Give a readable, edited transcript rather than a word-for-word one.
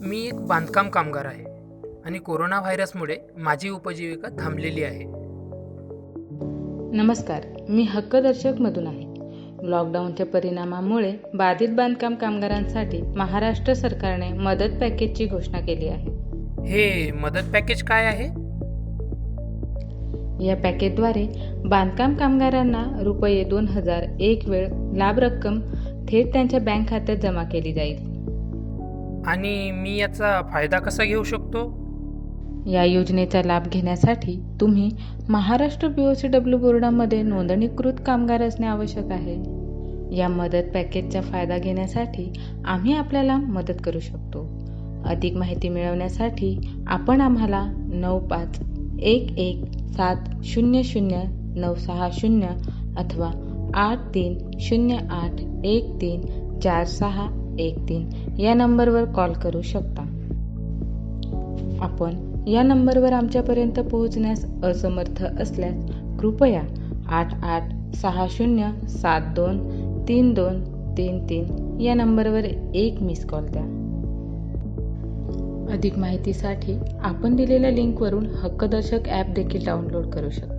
मी एक बांधकाम कामगार आहे आणि कोरोना व्हायरसमुळे माझी उपजीविका थांबलेली आहे. नमस्कार, मी हक्कदर्शकमधून आहे. लॉकडाऊनच्या परिणामामुळे बाधित बांधकाम कामगारांसाठी महाराष्ट्र सरकारने मदत पॅकेजची घोषणा केली आहे. हे मदत पॅकेज काय आहे? या पॅकेजद्वारे बांधकाम कामगारांना ₹2000 एक वेळ लाभ रक्कम थेट त्यांच्या बँक खात्यात जमा केली जाईल. आणि मी याचा फायदा कसा घेऊ शकतो? या योजनेचा लाभ घेण्यासाठी तुम्ही महाराष्ट्र BOCW बोर्डामध्ये नोंदणीकृत कामगार असणे आवश्यक आहे. या मदत पॅकेजचा फायदा घेण्यासाठी आम्ही आपल्याला मदत करू शकतो. अधिक माहिती मिळवण्यासाठी आपण आम्हाला 9511700960 अथवा 8308134613 या नंबरवर कॉल करू शकता. आपण या नंबरवर आमच्यापर्यंत पोहोचण्यास असमर्थ असल्यास कृपया 8860723233 या नंबरवर एक मिस कॉल द्या. अधिक माहितीसाठी आपण दिलेल्या लिंकवरून हक्कदर्शक ॲप देखील डाउनलोड करू शकता.